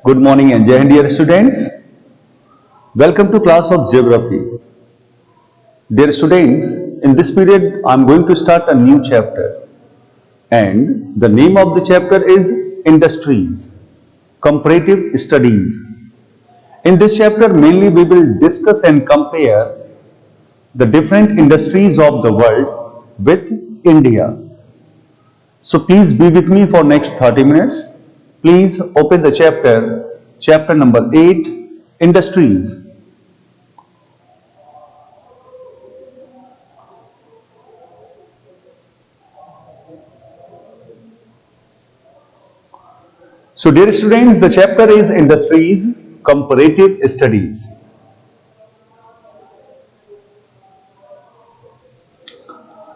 Good morning and Jai Hind, dear students. Welcome to class of geography. Dear students, in this period I am going to start a new chapter and the name of the chapter is Industries, Comparative Studies. In this chapter mainly we will discuss and compare the different industries of the world with India. So please be with me for next 30 minutes. Please open the chapter number 8, Industries. So dear students, the chapter is Industries, Comparative Studies.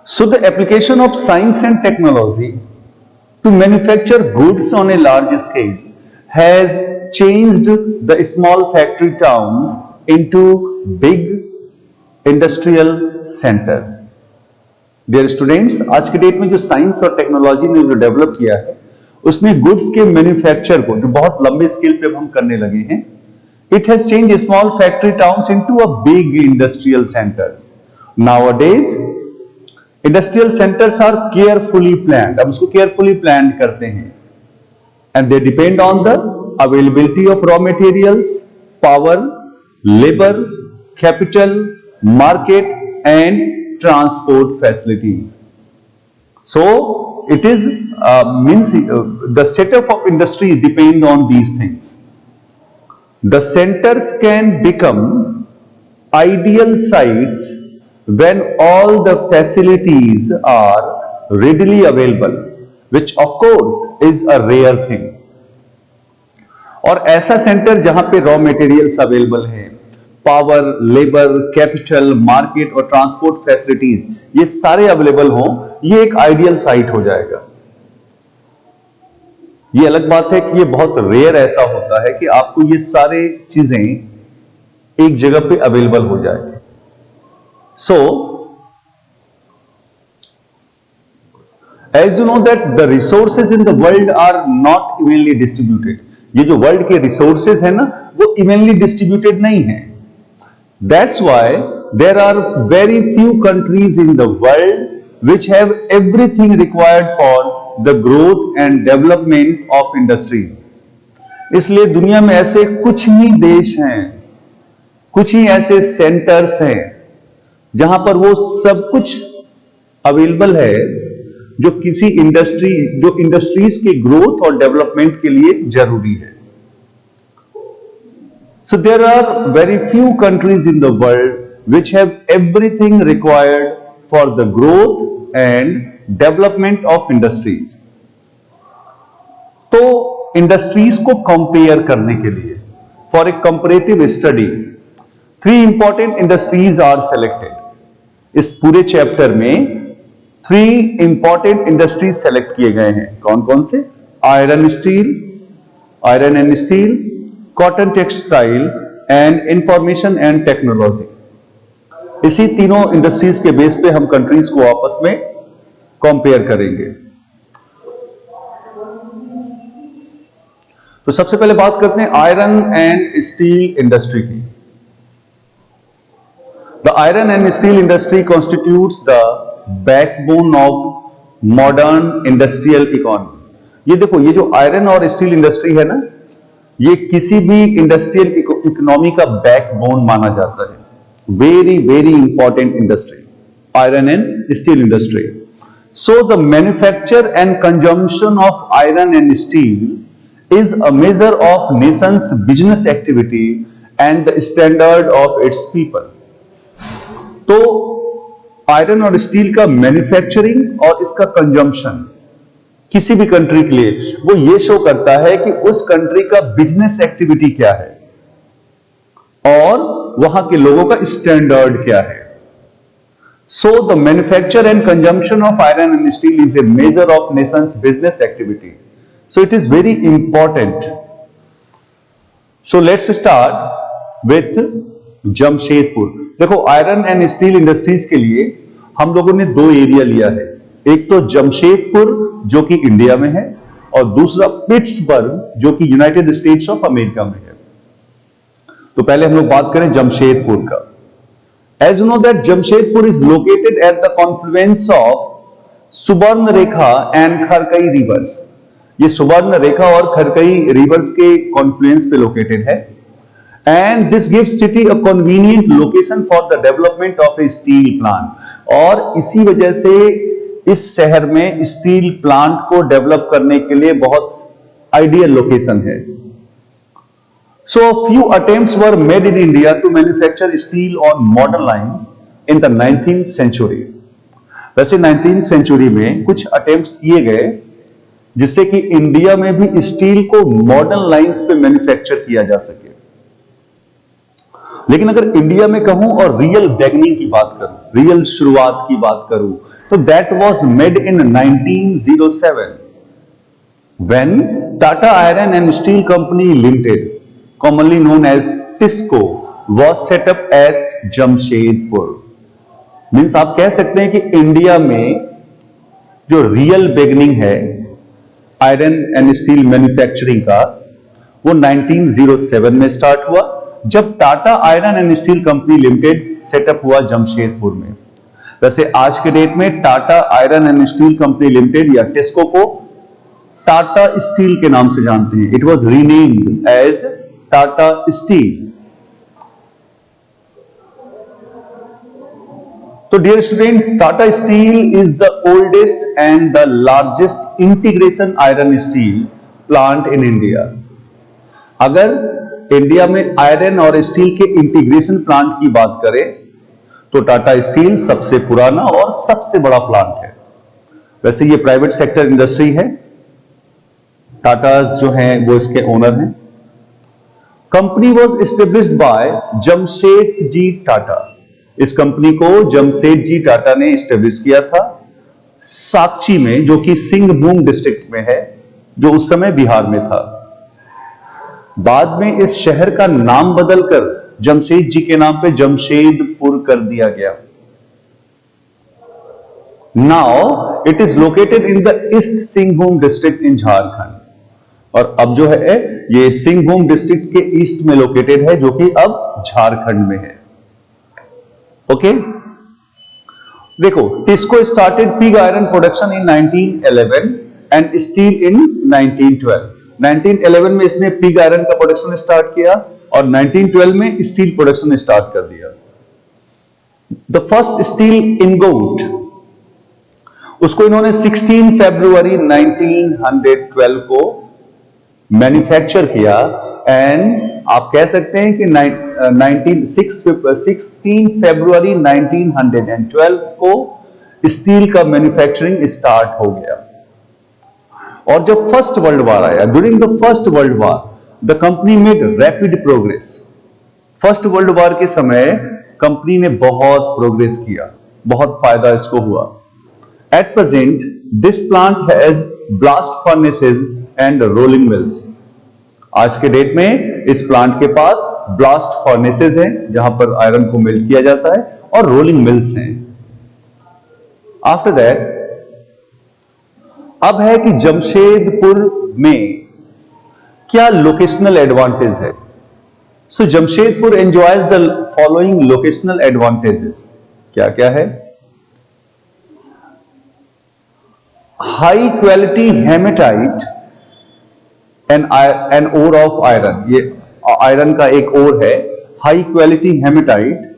So the application of science and technology to manufacture goods on a large scale has changed the small factory towns into big industrial center. Dear students, आज के date में जो science और technology ने जो develop किया है उसमें गुड्स के मैन्युफैक्चर को जो बहुत लंबे स्केल पे हम करने लगे हैं, it has change small factory towns into a big industrial centers. Nowadays industrial centers are carefully planned. अब उसको केयरफुली प्लान करते हैं and they depend on the availability of raw materials, power, labour, capital, market and transport facilities. So it is means the setup of industry depend on these things. The centers can become ideal sites when all the facilities are readily available, which of course is a rare thing. और ऐसा centre जहां पे raw materials available है, power, labour, capital, market और transport facilities ये सारे available हों, ये एक आइडियल साइट हो जाएगा. ये अलग बात है कि ये बहुत रेयर ऐसा होता है कि आपको ये सारे चीजें एक जगह पे अवेलेबल हो जाए. So as you know that the resources in the world are not evenly distributed. ये जो वर्ल्ड के रिसोर्सेज है ना, वो इवनली डिस्ट्रीब्यूटेड नहीं है. That's why there are very few countries in the world which have everything required for the growth and development of industry. इसलिए दुनिया में ऐसे कुछ ही देश हैं, कुछ ही ऐसे सेंटर्स हैं जहां पर वो सब कुछ अवेलेबल है जो किसी इंडस्ट्रीज के ग्रोथ और डेवलपमेंट के लिए जरूरी है. So there are very few countries in the world which have everything required for the growth and development of industries. तो इंडस्ट्रीज को कंपेयर करने के लिए for a comparative study 3 important industries are selected. इस पूरे चैप्टर में 3 important industries select किए गए हैं. कौन कौन से? Iron and steel, cotton textile and information and technology. इसी तीनों इंडस्ट्रीज के बेस पे हम कंट्रीज को आपस में कंपेयर करेंगे. तो सबसे पहले बात करते हैं आयरन एंड स्टील इंडस्ट्री की. The iron and steel industry constitutes the backbone of modern industrial economy. ये देखो, ये जो आयरन और स्टील इंडस्ट्री है ना, ये किसी भी इंडस्ट्रियल इकोनॉमी का बैकबोन माना जाता है. Very very important industry, iron and steel industry. So the manufacture and consumption of iron and steel is a measure of Nations business activity and the standard of its people. तो iron और steel का manufacturing और इसका consumption किसी भी country के लिए वो ये शो करता है कि उस कंट्री का बिजनेस एक्टिविटी क्या है और वहां के लोगों का स्टैंडर्ड क्या है. So the manufacture and consumption of iron and steel is a measure of Nations business activity. So it is very important. So let's start with Jamshedpur. देखो, आयरन एंड स्टील इंडस्ट्रीज के लिए हम लोगों ने 2 एरिया लिया है. एक तो जमशेदपुर जो कि इंडिया में है और दूसरा पिट्सबर्ग जो कि यूनाइटेड स्टेट्स ऑफ अमेरिका में है। तो पहले हम लोग बात करें जमशेदपुर का। As you know that Jamshedpur is located at the confluence of Subarnarekha and Kharkai rivers. ये सुवर्णरेखा और खरकई रिवर्स के कॉन्फ्लुएंस पे लोकेटेड है। And this gives city a convenient location for the development of A steel plant. और इसी वजह से इस शहर में स्टील प्लांट को डेवलप करने के लिए बहुत आइडियल लोकेशन है। So a few attempts were made in India to manufacture steel on modern lines in the 19th century. वैसे 19th century में कुछ attempts किए गए जिससे कि इंडिया में भी स्टील को मॉडर्न लाइंस पे मैन्युफैक्चर किया जा सके। लेकिन अगर इंडिया में कहूं और रियल बिगिनिंग की बात करूं, रियल शुरुआत की बात करूं, तो that was made in 1907 when Tata iron and steel company limited, commonly known as TISCO, was set up at Jamshedpur. Means आप कह सकते हैं कि इंडिया में जो रियल बिगिनिंग है आयरन एंड स्टील मैन्युफैक्चरिंग का वो 1907 में स्टार्ट हुआ जब Tata iron and steel company limited setup हुआ जमशेदपुर में। वैसे आज के डेट में Tata iron and steel company limited या टिस्को को टाटा स्टील के नाम से जानते हैं। It was renamed as Tata steel. तो dear students, Tata steel is the oldest and the largest integration iron steel plant in India. अगर इंडिया में आयरन और स्टील के इंटीग्रेशन प्लांट की बात करें तो टाटा स्टील सबसे पुराना और सबसे बड़ा प्लांट है। वैसे ये प्राइवेट सेक्टर इंडस्ट्री है, टाटाज जो हैं वो इसके ओनर हैं। Company was established by Jamshed ji Tata. इस कंपनी को जमशेद जी टाटा ने एस्टेब्लिश किया था साक्षी में, जो कि सिंहभूम डिस्ट्रिक्ट में है, जो उस समय बिहार में था। बाद में इस शहर का नाम बदलकर जमशेद जी के नाम पे जमशेदपुर कर दिया गया। Now it is located in the east Singhbhum district in Jharkhand. और अब जो है ये सिंहभूम डिस्ट्रिक्ट के ईस्ट में लोकेटेड है, जो कि अब झारखंड में है। ओके, देखो, TISCO started pig iron production in 1911 and steel in 1912। 1911 में इसने पिग आयरन का प्रोडक्शन स्टार्ट किया और 1912 में स्टील प्रोडक्शन स्टार्ट कर दिया। द फर्स्ट स्टील इनगोट, उसको इन्होंने 16 फरवरी 1912 को मैन्युफैक्चर किया। एंड आप कह सकते हैं कि 16 फरवरी 1912 को स्टील का मैन्युफैक्चरिंग स्टार्ट हो गया। और जब फर्स्ट वर्ल्ड वॉर आया, during the first world war the company made rapid progress. First world war के समय कंपनी ने बहुत प्रोग्रेस किया, बहुत फायदा इसको हुआ। At present this plant has blast furnaces and rolling mills. आज के डेट में इस प्लांट के पास ब्लास्ट फर्नेसेस हैं जहां पर आयरन को मेल्ट किया जाता है, और रोलिंग मिल्स हैं। आफ्टर दैट अब है कि जमशेदपुर में क्या लोकेशनल एडवांटेज है। So Jamshedpur enjoys the following locational advantages. क्या क्या है? High quality hematite an ore of iron. ये आयरन का एक ओर है, high quality hematite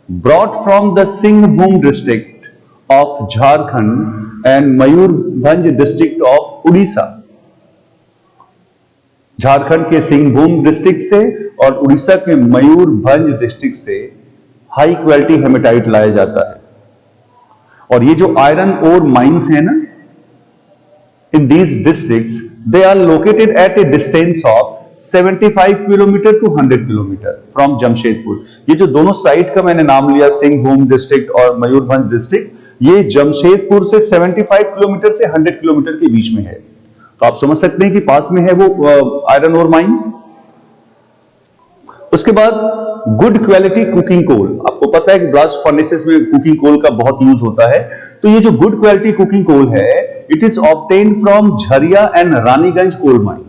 brought from the Singhbhum district of Jharkhand and Mayurbhanj district of Orissa. Jharkhand के सिंहभूम डिस्ट्रिक्ट से और उड़ीसा के मयूरभंज डिस्ट्रिक्ट से हाई क्वालिटी हेमेटाइट लाया जाता है। और ये जो आयरन ओर माइंस है ना, in these districts they are located at a distance of 75 kilometre to 100 kilometre from Jamshedpur. ये जो दोनों साइट का मैंने नाम लिया, सिंहभूम डिस्ट्रिक्ट और मयूरभंज डिस्ट्रिक्ट, ये जमशेदपुर से 75 किलोमीटर से 100 किलोमीटर के बीच में है। तो आप समझ सकते हैं कि पास में है वो आयरन ओर माइंस। उसके बाद गुड क्वालिटी कुकिंग कोल। आपको पता है कि ब्लास्ट फर्नेसेस में कुकिंग कोल का बहुत यूज होता है। तो ये जो गुड क्वालिटी कुकिंग कोल है, it is obtained from Jharia and Raniganj coal mine.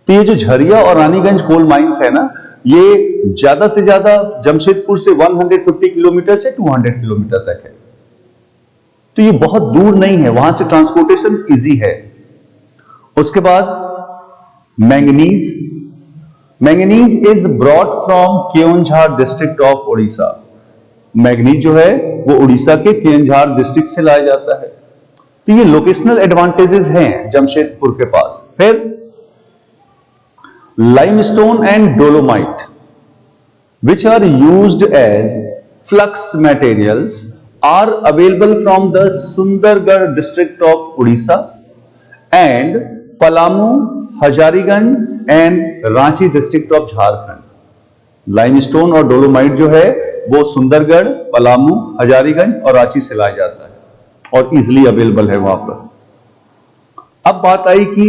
तो ये जो झरिया और रानीगंज कोल माइंस है ना, ये ज्यादा से ज्यादा जमशेदपुर से 150 किलोमीटर से 200 किलोमीटर तक है। तो ये बहुत दूर नहीं है, वहां से ट्रांसपोर्टेशन इजी है। उसके बाद manganese. Manganese is brought from Keonjhar district of Orissa. Manganese जो है वो उड़ीसा के केओंझार डिस्ट्रिक्ट से लाया जाता है। तो ये लोकेशनल एडवांटेजेस हैं जमशेदपुर के पास। फिर limestone and dolomite which are used as flux materials are available from the Sundargarh district of Odisha and Palamu, Hazarigंज and Ranchi district of Jharkhand। Limestone और डोलोमाइट जो है वो सुंदरगढ़, पलामू, हजारीगंज और रांची से लाया जाता है और इजिली अवेलेबल है वहां पर। अब बात आई कि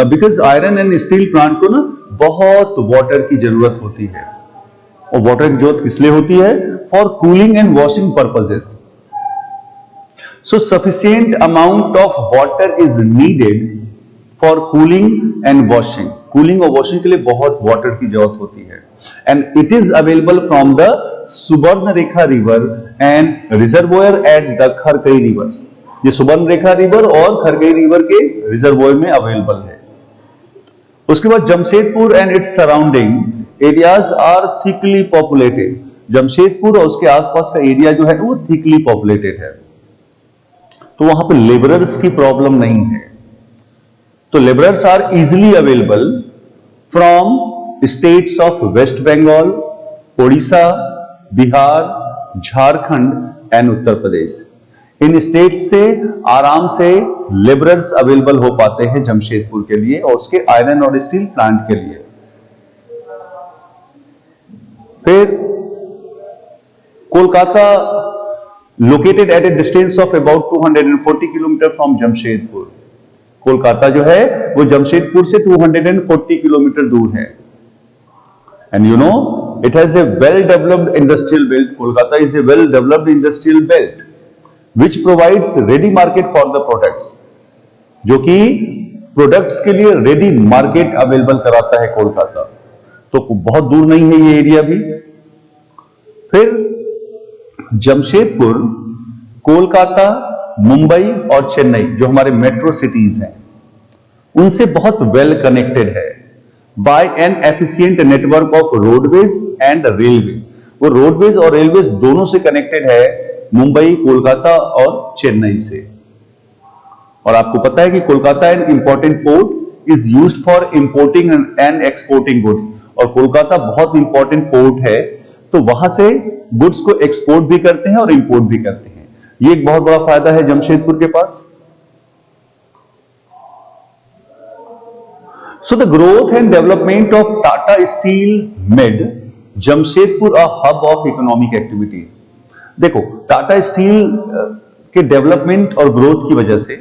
because iron and steel plant को ना बहुत वाटर की जरूरत होती है, और वाटर की जरूरत किस लिए होती है? For cooling and washing purposes. So sufficient amount of water is needed for cooling and washing. Cooling और वॉशिंग के लिए बहुत वाटर की जरूरत होती है, and it is available from the Subarnarekha river and reservoir at the Kharkai rivers. ये Subarnarekha river और खरकई रिवर के रिजर्वोयर में अवेलेबल है। उसके बाद Jamshedpur and its surrounding areas are thickly populated. Jamshedpur और उसके आसपास का एरिया जो है वो थिकली पॉपुलेटेड है, तो वहां पे लेबरर्स की प्रॉब्लम नहीं है। तो labourers are easily available from states of West Bengal, Odisha, Bihar, Jharkhand and Uttar Pradesh. इन स्टेट से आराम से लेबरर्स अवेलेबल हो पाते हैं जमशेदपुर के लिए और उसके आयरन और स्टील प्लांट के लिए। फिर Kolkata located at A distance of about 240 kilometre from Jamshedpur. Kolkata जो है वो जमशेदपुर से 240 किलोमीटर दूर है। And you know it has a well developed industrial belt. Kolkata is a well developed industrial belt which provides ready market for the products, जो कि products के लिए रेडी मार्केट अवेलेबल कराता है कोलकाता। तो बहुत दूर नहीं है ये एरिया भी। फिर जमशेदपुर, कोलकाता, मुंबई और चेन्नई जो हमारे मेट्रो सिटीज हैं उनसे बहुत वेल कनेक्टेड है by an efficient network of roadways and railways. वो रोडवेज और रेलवेज दोनों से कनेक्टेड है, मुंबई, कोलकाता और चेन्नई से। और आपको पता है कि Kolkata an important port is used for importing and exporting goods, और कोलकाता बहुत इंपॉर्टेंट पोर्ट है, तो वहां से गुड्स को एक्सपोर्ट भी करते हैं और इंपोर्ट भी करते हैं। ये एक बहुत बड़ा फायदा है जमशेदपुर के पास। So the growth and development of Tata steel made Jamshedpur a hub of economic activity. देखो, टाटा स्टील के डेवलपमेंट और ग्रोथ की वजह से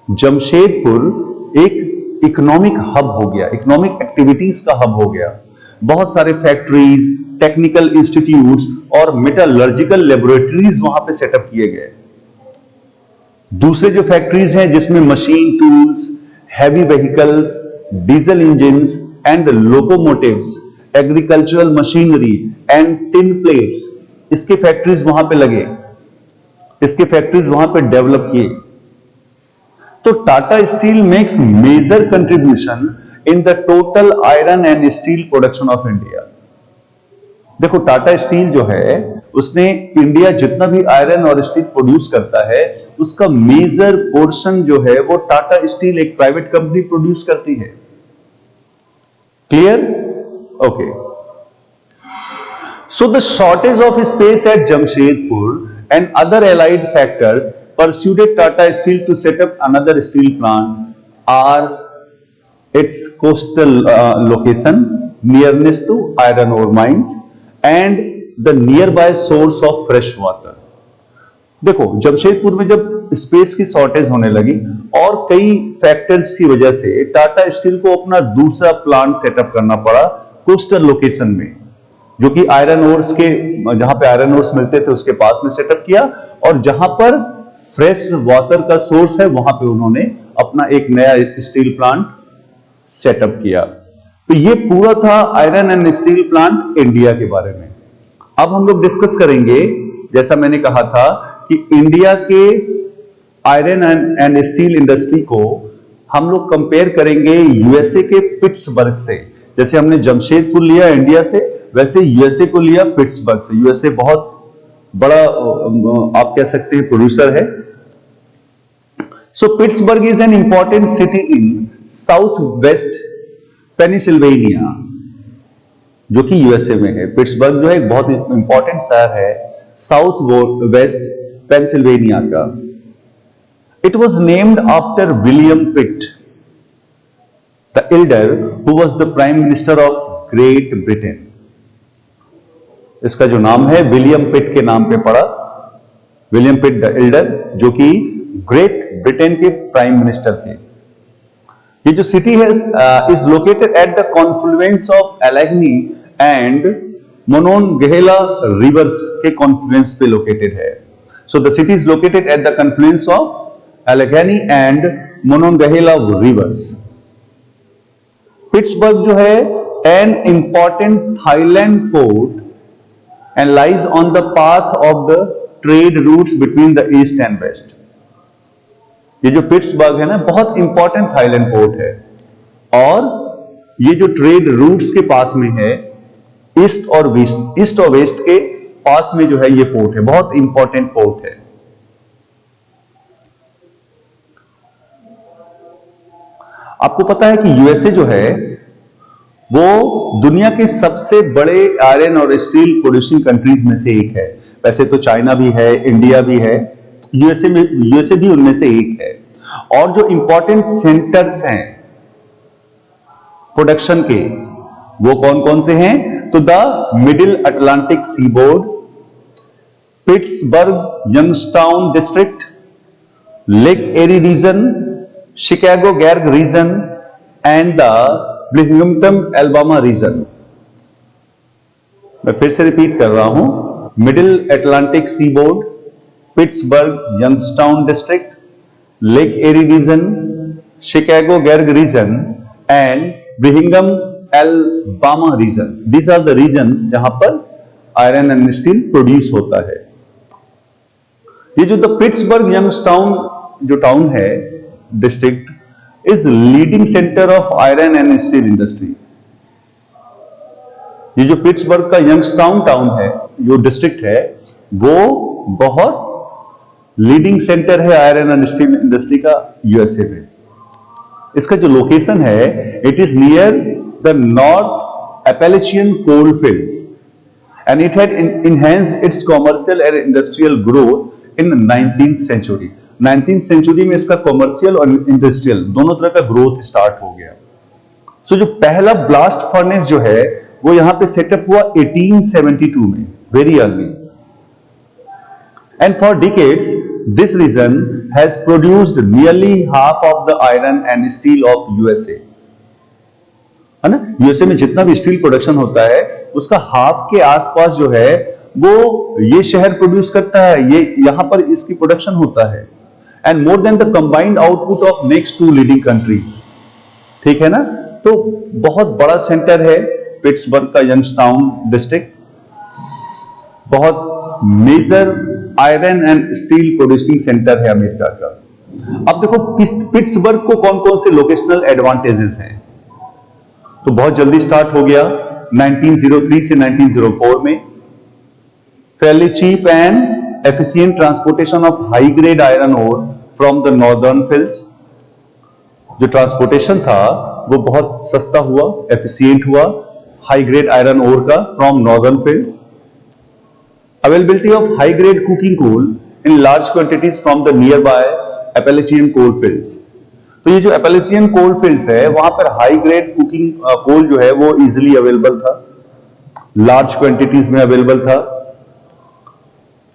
जमशेदपुर एक इकोनॉमिक हब हो गया, इकोनॉमिक एक्टिविटीज का हब हो गया। बहुत सारे फैक्ट्रीज, टेक्निकल इंस्टीट्यूट्स और मेटलर्जिकल लेबोरेटरीज वहां पे सेटअप किए गए। दूसरे जो फैक्ट्रीज हैं जिसमें machine tools, heavy vehicles, diesel engines and locomotives, agricultural machinery and tin plates, इसके फैक्ट्रीज वहां पे लगे, इसके फैक्ट्रीज वहां पे डेवलप किए। तो Tata steel makes major contribution in the total iron and steel production of India. देखो, टाटा स्टील जो है उसने इंडिया जितना भी आयरन और स्टील प्रोड्यूस करता है उसका मेजर पोर्शन जो है वो टाटा स्टील एक प्राइवेट कंपनी प्रोड्यूस करती है। Clear? Okay. So the shortage of space at Jamshedpur and other allied factors persuaded Tata Steel to set up another steel plant are its coastal location, nearness to iron ore mines and the nearby source of fresh water। देखो, जमशेदपुर में जब space की shortage होने लगी और कई factors की वजह से टाटा स्टील को अपना दूसरा प्लांट सेटअप करना पड़ा कोस्टल लोकेशन में, जो कि आयरन ओर्स के, जहां पे आयरन ओर्स मिलते थे उसके पास में सेटअप किया, और जहां पर फ्रेश वाटर का सोर्स है, वहां पे उन्होंने अपना एक नया स्टील प्लांट सेटअप किया। तो ये पूरा था iron and steel plant India के बारे में। अब हम लोग डिस्कस करेंगे, जैसा मैंने कहा था कि इंडिया के आयरन एंड स्टील इंडस्ट्री को हम लोग कंपेयर करेंगे यूएसए के पिट्सबर्ग से। जैसे हमने जमशेदपुर लिया इंडिया से, वैसे यूएसए को लिया पिट्सबर्ग से। यूएसए बहुत बड़ा आप कह सकते हैं प्रोड्यूसर है। So Pittsburgh is an important city in south west Pennsylvania, जो कि यूएसए में है। पिट्सबर्ग जो है एक बहुत इंपॉर्टेंट शहर है साउथ वेस्ट पेंसिल्वेनिया का। It was named after William Pitt the elder who was the prime minister of Great Britain. इसका जो नाम है विलियम पिट के नाम पे पड़ा, विलियम पिट द एल्डर, जो कि ग्रेट ब्रिटेन के प्राइम मिनिस्टर थे। ये जो सिटी है is located at the confluence of Allegheny and Monongahela rivers के कॉन्फ्लुएंस पे लोकेटेड है। So the city is located at the confluence of Allegheny and Monongahela rivers. Pittsburgh जो है an important inland port and lies on the path of the trade routes between the east and west. ये जो Pittsburgh है ना, बहुत important inland port है, और ये जो ट्रेड रूट्स के पाथ में है, ईस्ट और वेस्ट के पाथ में जो है ये पोर्ट है, बहुत इंपॉर्टेंट पोर्ट है। आपको पता है कि यूएसए जो है वो दुनिया के सबसे बड़े आयरन और स्टील प्रोड्यूसिंग कंट्रीज में से एक है। वैसे तो चाइना भी है, इंडिया भी है, यूएसए भी उनमें से एक है। और जो इंपॉर्टेंट सेंटर्स हैं प्रोडक्शन के, वो कौन कौन से हैं? तो the middle Atlantic seaboard, Pittsburgh Youngstown district, Lake Erie region, Chicago Gary region and the ब्लिंघमटन एल्बामा रीजन। मैं फिर से रिपीट कर रहा हूं, middle Atlantic seaboard, Pittsburgh Youngstown district, Lake Erie region, Chicago Gary region and Birmingham Alabama region. These are the regions जहां पर iron and steel produce होता है। ये जो द पिट्सबर्ग यंगस्टाउन जो टाउन है, district, is leading center of iron and steel industry। ये जो पिट्सबर्ग का यंगस्टाउन टाउन है, जो डिस्ट्रिक्ट है, वो बहुत लीडिंग सेंटर है आयरन एंड स्टील इंडस्ट्री का यूएसए में। इसका जो लोकेशन है, it is near the north Appalachian coal fields and it had enhanced its commercial and industrial growth in the 19th century। 19th century में इसका commercial और industrial दोनों तरह का ग्रोथ स्टार्ट हो गया। सो जो पहला ब्लास्ट फर्नेस जो है वो यहां पे सेटअप हुआ 1872 में, very early. And for decades this region has produced nearly half of the iron and steel of USA, है ना। यूएसए में जितना भी स्टील प्रोडक्शन होता है उसका हाफ के आसपास जो है वो ये शहर प्रोड्यूस करता है, ये यहां पर इसकी प्रोडक्शन होता है। And more than the combined output of next two leading country, ठीक है ना। तो बहुत बड़ा सेंटर है पिट्सबर्ग का यंगस्टाउन डिस्ट्रिक्ट, बहुत major iron and steel producing centre है अमेरिका का। अब देखो पिट्सबर्ग को कौन कौन से लोकेशनल एडवांटेजेस हैं, तो बहुत जल्दी स्टार्ट हो गया 1903 से 1904 में। Fairly cheap and efficient transportation of high grade iron ore from the northern fields। जो ट्रांसपोर्टेशन था वो बहुत सस्ता हुआ, एफिशिएंट हुआ हाई ग्रेड आयरन ओर का from northern fields. Availability of high grade coking coal in large quantities from the near by Appalachian coal fields. तो ये जो एपेलेचियन कोल फील्ड्स है वहां पर हाई ग्रेड कुकिंग कोल जो है वो इजिली अवेलेबल था, लार्ज क्वांटिटीज में अवेलेबल था।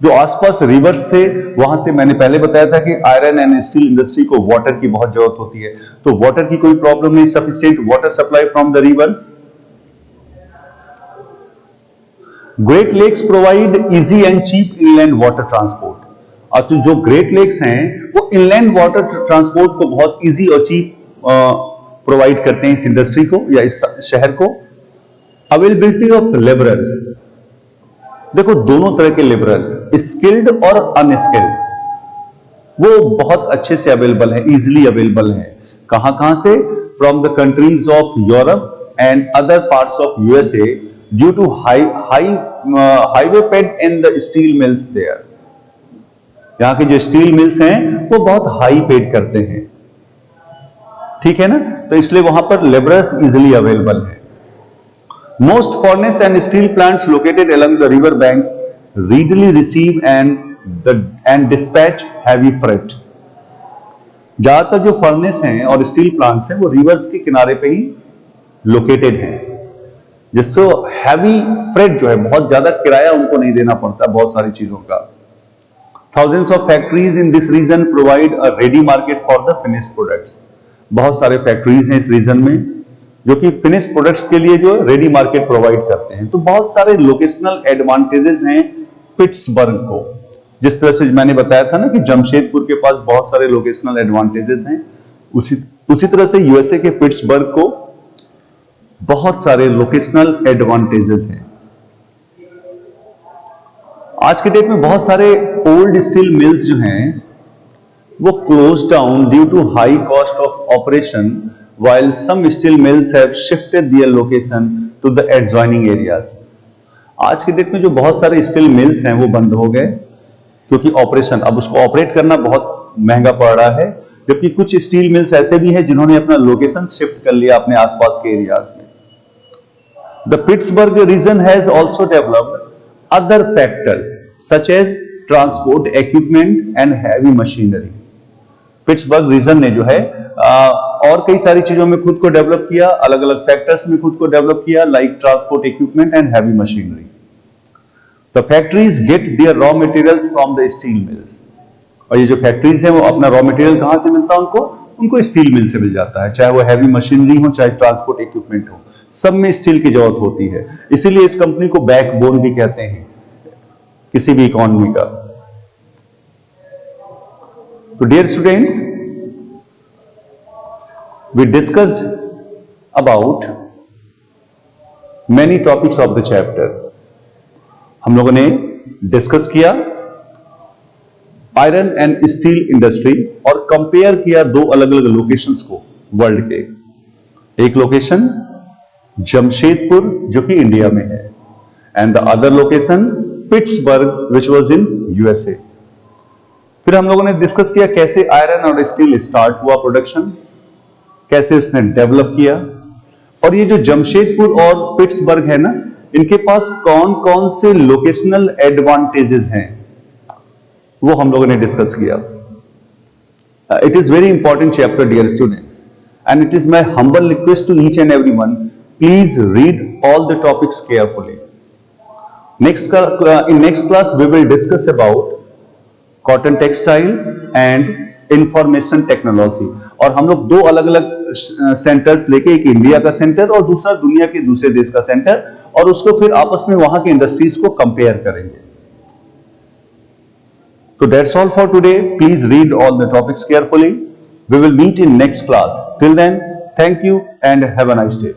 जो आसपास रिवर्स थे वहां से मैंने पहले बताया था कि आयरन एंड स्टील इंडस्ट्री को वाटर की बहुत जरूरत होती है, तो वाटर की कोई प्रॉब्लम नहीं, sufficient water supply from the rivers. Great lakes provide easy and cheap inland water transport. और जो ग्रेट लेक्स हैं वो इनलैंड वाटर ट्रांसपोर्ट को बहुत इजी और चीप प्रोवाइड करते हैं इस इंडस्ट्री को या इस शहर को। अवेलेबिलिटी ऑफ लेबरर्स, देखो दोनों तरह के लेबरर्स, स्किल्ड और अनस्किल्ड, वो बहुत अच्छे से अवेलेबल है, इजिली अवेलेबल है। कहां से? From the countries of Europe and other parts of USA due to high wage paid in the steel mills there. यहां के जो स्टील मिल्स हैं वो बहुत हाई पेड करते हैं, ठीक है ना, तो इसलिए वहां पर लेबरर्स इजिली अवेलेबल है। Most furnace and steel plants located along the river banks readily receive and dispatch heavy freight। ज्यादातर जो फर्नेस हैं और स्टील प्लांट्स हैं वो रिवर्स के किनारे पे ही लोकेटेड हैं, जिससे हैवी फ्रेट जो है, बहुत ज्यादा किराया उनको नहीं देना पड़ता बहुत सारी चीजों का। Thousands of factories in this region provide a ready market for the finished products। बहुत सारे फैक्ट्रीज हैं इस रीजन में जो कि फिनिश प्रोडक्ट्स के लिए जो रेडी मार्केट प्रोवाइड करते हैं। तो बहुत सारे लोकेशनल एडवांटेजेस हैं पिट्सबर्ग को। जिस तरह से मैंने बताया था ना कि जमशेदपुर के पास बहुत सारे लोकेशनल एडवांटेजेस हैं, उसी तरह से यूएसए के पिट्सबर्ग को बहुत सारे लोकेशनल एडवांटेजेस हैं। आज के डेट में बहुत सारे ओल्ड स्टील मिल्स जो हैं वो close down due to high cost of operation, while some steel mills have shifted their location to the adjoining areas। आज के डेट में जो बहुत सारे स्टील मिल्स हैं वो बंद हो गए क्योंकि ऑपरेशन, अब उसको ऑपरेट करना बहुत महंगा पड़ रहा है, जबकि कुछ स्टील मिल्स ऐसे भी हैं जिन्होंने अपना लोकेशन शिफ्ट कर लिया अपने आसपास के एरियाज में। The Pittsburgh region has also developed other factors such as transport equipment and heavy machinery। Pittsburgh region ने जो है और कई सारी चीजों में खुद को डेवलप किया, अलग अलग फैक्टर्स में खुद को डेवलप किया, like transport equipment and heavy machinery. The factories get their raw materials from the steel mills. और ये जो फैक्ट्रीज है वो अपना रॉ मटेरियल कहां से मिलता है उनको स्टील मिल से मिल जाता है, चाहे वो हैवी मशीनरी हो चाहे ट्रांसपोर्ट इक्विपमेंट हो, सब में स्टील की जरूरत होती है। इसीलिए इस कंपनी को बैकबोन भी कहते हैं किसी भी इकोनॉमी का। तो dear students, we discussed about many topics of the chapter। हम लोगों ने डिस्कस किया आयरन एंड स्टील इंडस्ट्री और कंपेयर किया दो अलग अलग लोकेशंस को वर्ल्ड के। एक लोकेशन जमशेदपुर जो कि इंडिया में है and the other location Pittsburgh which was in USA. फिर हम लोगों ने डिस्कस किया कैसे आयरन और स्टील स्टार्ट हुआ प्रोडक्शन, कैसे उसने डेवलप किया, और ये जो जमशेदपुर और पिट्सबर्ग है ना, इनके पास कौन कौन से लोकेशनल एडवांटेजेस हैं वो हम लोगों ने डिस्कस किया। It is very important chapter dear students and it is my humble request to each and everyone, please read all the topics carefully. In next class we will discuss about cotton textile and information technology। और हम लोग दो अलग अलग centres लेके, एक India का centre और दूसरा दुनिया के दूसरे देश का सेंटर, और उसको फिर आपस में वहां के इंडस्ट्रीज को कंपेयर करेंगे। तो that's all for today. Please read all the topics carefully. We will meet in next class. Till then, thank you and have a nice day.